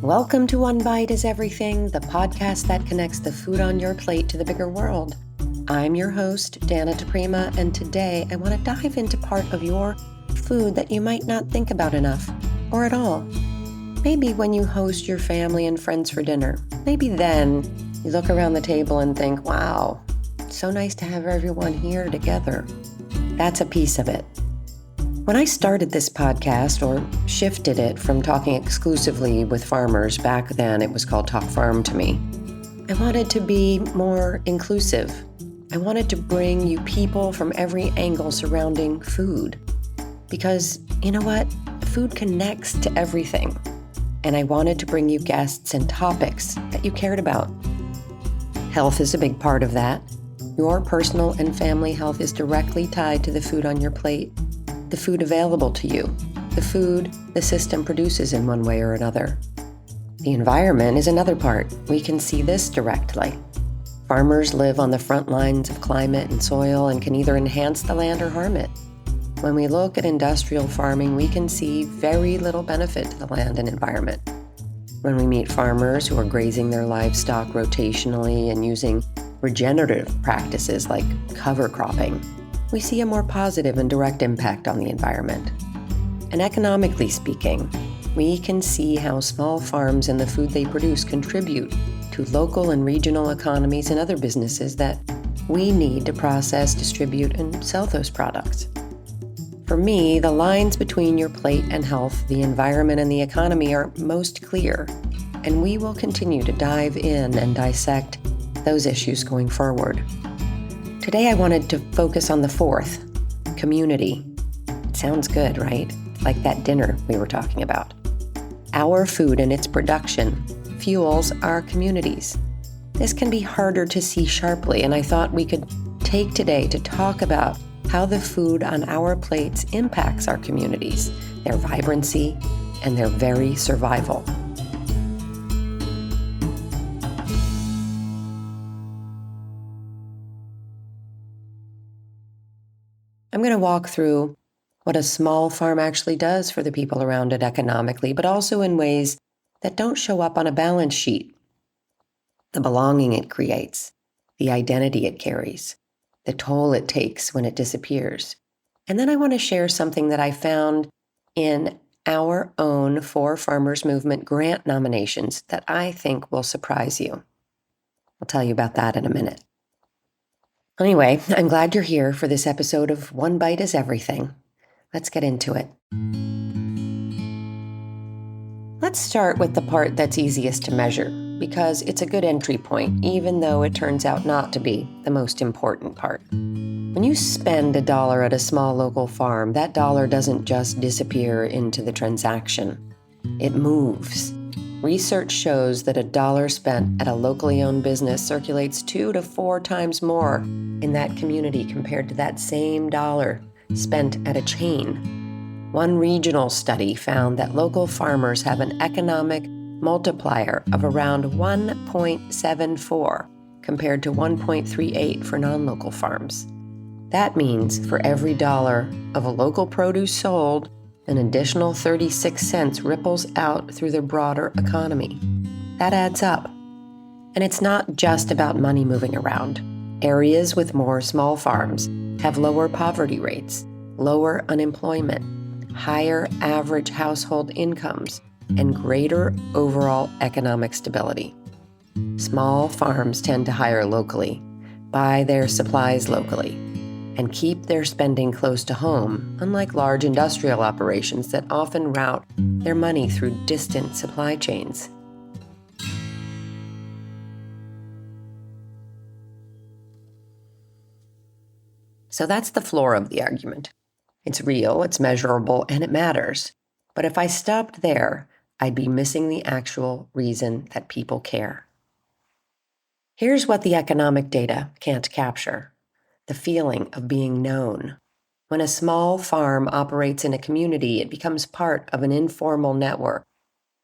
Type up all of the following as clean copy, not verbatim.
Welcome to One Bite is Everything, the podcast that connects the food on your plate to the bigger world. I'm your host, Dana DiPrima, and today I want to dive into part of your food that you might not think about enough, or at all. Maybe when you host your family and friends for dinner. Maybe then you look around the table and think, wow, it's so nice to have everyone here together. That's a piece of it. When I started this podcast, or shifted it from talking exclusively with farmers, back then it was called Talk Farm to me, I wanted to be more inclusive. I wanted to bring you people from every angle surrounding food. Because, you know what? Food connects to everything. And I wanted to bring you guests and topics that you cared about. Health is a big part of that. Your personal and family health is directly tied to the food on your plate, the food available to you, the food the system produces in one way or another. The environment is another part. We can see this directly. Farmers live on the front lines of climate and soil and can either enhance the land or harm it. When we look at industrial farming, we can see very little benefit to the land and environment. When we meet farmers who are grazing their livestock rotationally and using regenerative practices like cover cropping, we see a more positive and direct impact on the environment. And economically speaking, we can see how small farms and the food they produce contribute to local and regional economies and other businesses that we need to process, distribute, and sell those products. For me, the lines between your plate and health, the environment, and the economy are most clear, and we will continue to dive in and dissect those issues going forward. Today I wanted to focus on the fourth, community. It sounds good, right? Like that dinner we were talking about. Our food and its production fuels our communities. This can be harder to see sharply, and I thought we could take today to talk about how the food on our plates impacts our communities, their vibrancy, and their very survival. I'm going to walk through what a small farm actually does for the people around it economically, but also in ways that don't show up on a balance sheet. The belonging it creates, the identity it carries, the toll it takes when it disappears. And then I want to share something that I found in our own For Farmers Movement grant nominations that I think will surprise you. I'll tell you about that in a minute. Anyway, I'm glad you're here for this episode of One Bite is Everything. Let's get into it. Let's start with the part that's easiest to measure, because it's a good entry point, even though it turns out not to be the most important part. When you spend $1 at a small local farm, that dollar doesn't just disappear into the transaction. It moves. Research shows that $1 spent at a locally owned business circulates 2 to 4 times more in that community compared to that same dollar spent at a chain. One regional study found that local farmers have an economic multiplier of around 1.74 compared to 1.38 for non-local farms. That means for every dollar of a local produce sold, an additional 36 cents ripples out through the broader economy. That adds up. And it's not just about money moving around. Areas with more small farms have lower poverty rates, lower unemployment, higher average household incomes, and greater overall economic stability. Small farms tend to hire locally, buy their supplies locally, and keep their spending close to home, unlike large industrial operations that often route their money through distant supply chains. So that's the floor of the argument. It's real, it's measurable, and it matters. But if I stopped there, I'd be missing the actual reason that people care. Here's what the economic data can't capture: the feeling of being known. When a small farm operates in a community, it becomes part of an informal network,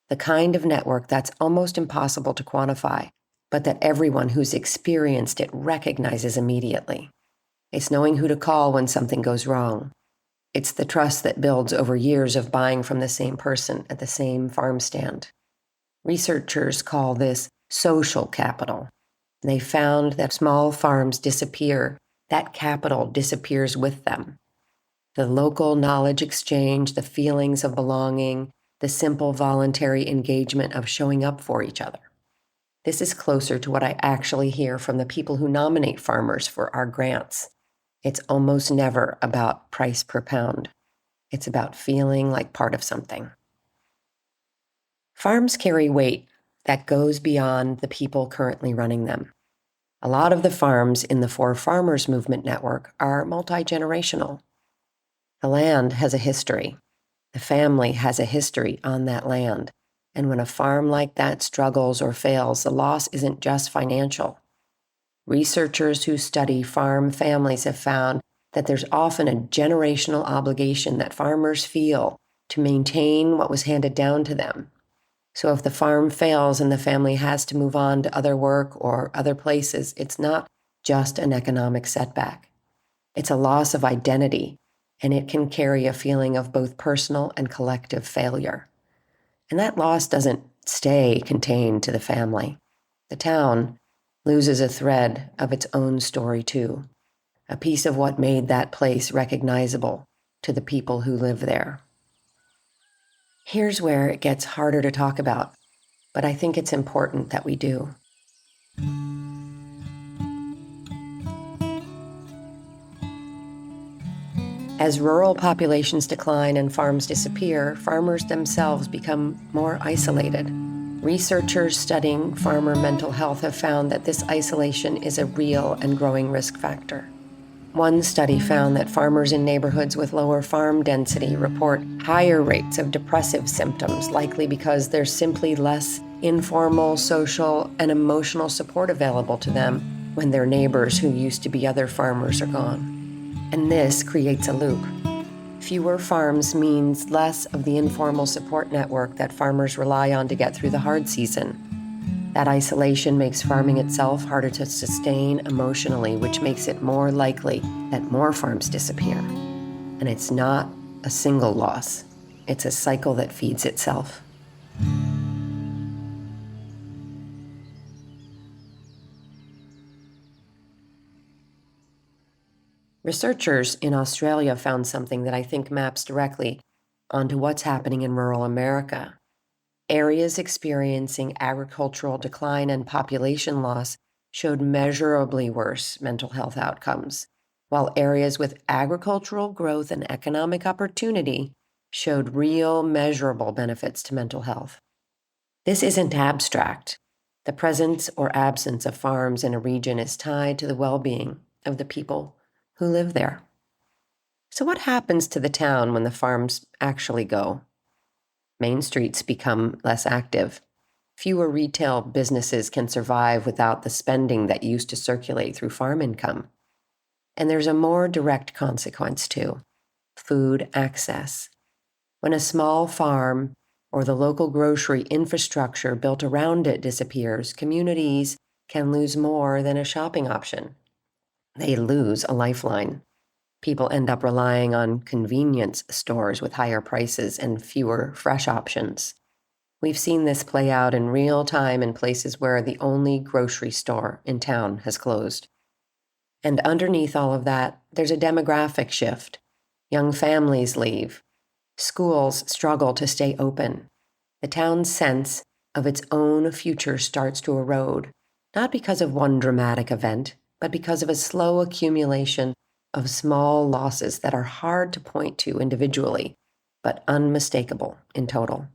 the kind of network that's almost impossible to quantify, but that everyone who's experienced it recognizes immediately. It's knowing who to call when something goes wrong. It's the trust that builds over years of buying from the same person at the same farm stand. Researchers call this social capital. They found that small farms disappear. That capital disappears with them. The local knowledge exchange, the feelings of belonging, the simple voluntary engagement of showing up for each other. This is closer to what I actually hear from the people who nominate farmers for our grants. It's almost never about price per pound. It's about feeling like part of something. Farms carry weight that goes beyond the people currently running them. A lot of the farms in the For Farmers Movement network are multi-generational. The land has a history. The family has a history on that land. And when a farm like that struggles or fails, the loss isn't just financial. Researchers who study farm families have found that there's often a generational obligation that farmers feel to maintain what was handed down to them. So if the farm fails and the family has to move on to other work or other places, it's not just an economic setback. It's a loss of identity, and it can carry a feeling of both personal and collective failure. And that loss doesn't stay contained to the family. The town loses a thread of its own story too, a piece of what made that place recognizable to the people who live there. Here's where it gets harder to talk about, but I think it's important that we do. As rural populations decline and farms disappear, farmers themselves become more isolated. Researchers studying farmer mental health have found that this isolation is a real and growing risk factor. One study found that farmers in neighborhoods with lower farm density report higher rates of depressive symptoms, likely because there's simply less informal, social, and emotional support available to them when their neighbors who used to be other farmers are gone. And this creates a loop. Fewer farms means less of the informal support network that farmers rely on to get through the hard season. That isolation makes farming itself harder to sustain emotionally, which makes it more likely that more farms disappear. And it's not a single loss. It's a cycle that feeds itself. Researchers in Australia found something that I think maps directly onto what's happening in rural America. Areas experiencing agricultural decline and population loss showed measurably worse mental health outcomes, while areas with agricultural growth and economic opportunity showed real, measurable benefits to mental health. This isn't abstract. The presence or absence of farms in a region is tied to the well-being of the people who live there. So what happens to the town when the farms actually go? Main streets become less active. Fewer retail businesses can survive without the spending that used to circulate through farm income. And there's a more direct consequence too: food access. When a small farm or the local grocery infrastructure built around it disappears, communities can lose more than a shopping option. They lose a lifeline. People end up relying on convenience stores with higher prices and fewer fresh options. We've seen this play out in real time in places where the only grocery store in town has closed. And underneath all of that, there's a demographic shift. Young families leave. Schools struggle to stay open. The town's sense of its own future starts to erode, not because of one dramatic event, but because of a slow accumulation of small losses that are hard to point to individually, but unmistakable in total.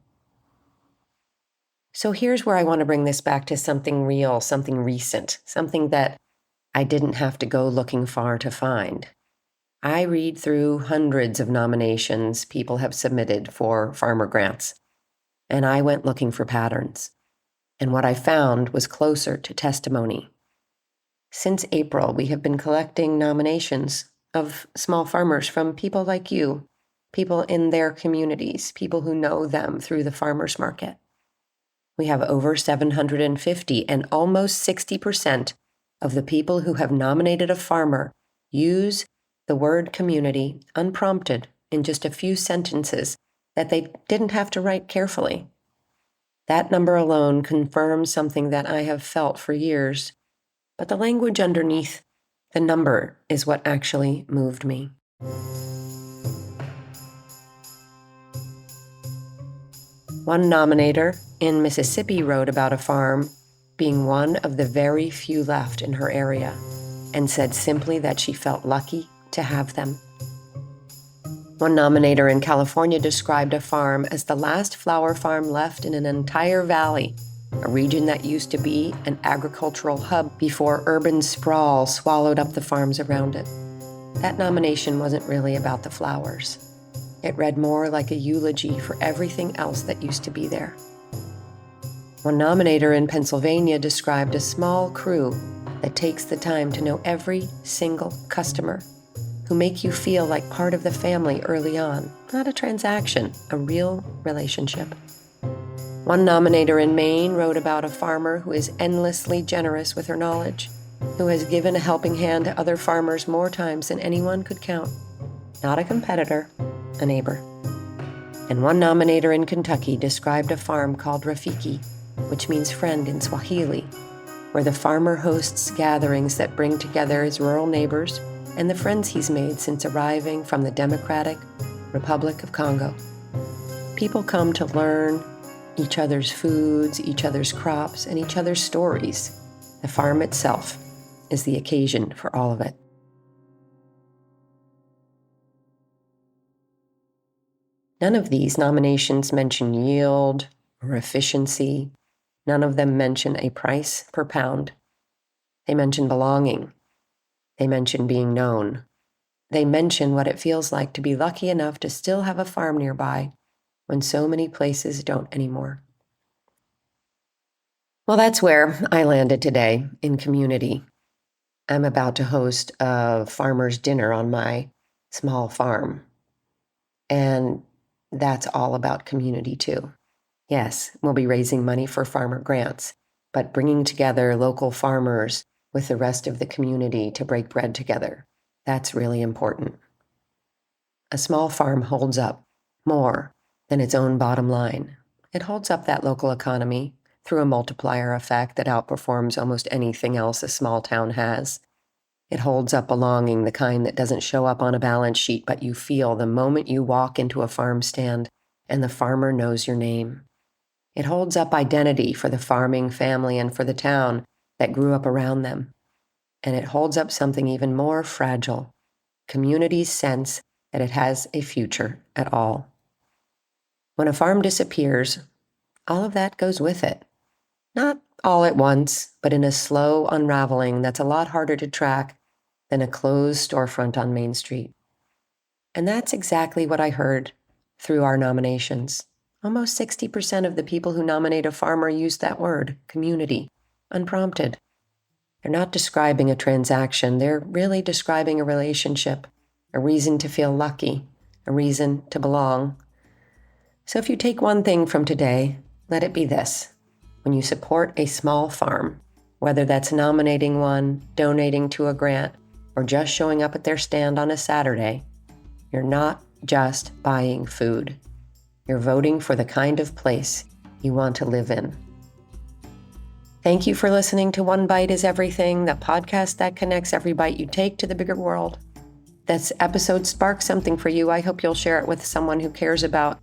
So here's where I want to bring this back to something real, something recent, something that I didn't have to go looking far to find. I read through hundreds of nominations people have submitted for farmer grants, and I went looking for patterns. And what I found was closer to testimony. Since April, we have been collecting nominations of small farmers from people like you, people in their communities, people who know them through the farmers market. We have over 750, and almost 60% of the people who have nominated a farmer use the word community unprompted in just a few sentences that they didn't have to write carefully. That number alone confirms something that I have felt for years, but the language underneath the number is what actually moved me. One nominator in Mississippi wrote about a farm being one of the very few left in her area and said simply that she felt lucky to have them. One nominator in California described a farm as the last flower farm left in an entire valley, a region that used to be an agricultural hub before urban sprawl swallowed up the farms around it. That nomination wasn't really about the flowers. It read more like a eulogy for everything else that used to be there. One nominator in Pennsylvania described a small crew that takes the time to know every single customer, who make you feel like part of the family early on, not a transaction, a real relationship. One nominator in Maine wrote about a farmer who is endlessly generous with her knowledge, who has given a helping hand to other farmers more times than anyone could count. Not a competitor, a neighbor. And one nominator in Kentucky described a farm called Rafiki, which means friend in Swahili, where the farmer hosts gatherings that bring together his rural neighbors and the friends he's made since arriving from the Democratic Republic of Congo. People come to learn each other's foods, each other's crops, and each other's stories. The farm itself is the occasion for all of it. None of these nominations mention yield or efficiency. None of them mention a price per pound. They mention belonging. They mention being known. They mention what it feels like to be lucky enough to still have a farm nearby when so many places don't anymore. Well, that's where I landed today, in community. I'm about to host a farmer's dinner on my small farm. And that's all about community too. Yes, we'll be raising money for farmer grants, but bringing together local farmers with the rest of the community to break bread together. That's really important. A small farm holds up more than its own bottom line. It holds up that local economy through a multiplier effect that outperforms almost anything else a small town has. It holds up belonging, the kind that doesn't show up on a balance sheet, but you feel the moment you walk into a farm stand and the farmer knows your name. It holds up identity for the farming family and for the town that grew up around them. And it holds up something even more fragile, community's sense that it has a future at all. When a farm disappears, all of that goes with it. Not all at once, but in a slow unraveling that's a lot harder to track than a closed storefront on Main Street. And that's exactly what I heard through our nominations. Almost 60% of the people who nominate a farmer use that word, community, unprompted. They're not describing a transaction. They're really describing a relationship, a reason to feel lucky, a reason to belong. So if you take one thing from today, let it be this. When you support a small farm, whether that's nominating one, donating to a grant, or just showing up at their stand on a Saturday, you're not just buying food. You're voting for the kind of place you want to live in. Thank you for listening to One Bite is Everything, the podcast that connects every bite you take to the bigger world. This episode sparked something for you. I hope you'll share it with someone who cares about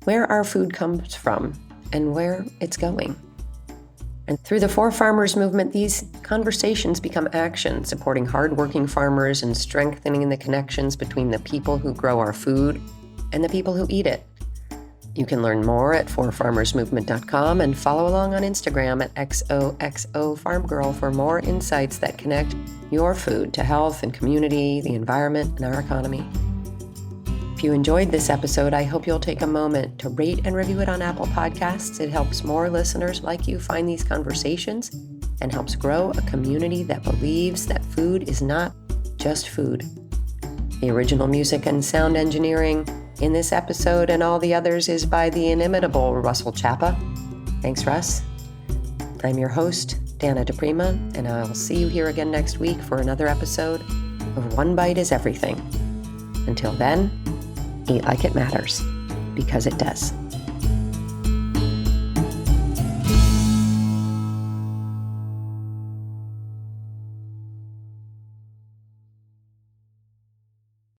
where our food comes from and where it's going. And through the For Farmers movement, these conversations become action, supporting hardworking farmers and strengthening the connections between the people who grow our food and the people who eat it. You can learn more at forfarmersmovement.com and follow along on Instagram at XOXOFarmGirl for more insights that connect your food to health and community, the environment, and our economy. If you enjoyed this episode, I hope you'll take a moment to rate and review it on Apple Podcasts. It helps more listeners like you find these conversations and helps grow a community that believes that food is not just food. The original music and sound engineering in this episode and all the others is by the inimitable Russell Chapa. Thanks, Russ. I'm your host, Dana DiPrima, and I'll see you here again next week for another episode of One Bite is Everything. Until then, eat like it matters, because it does.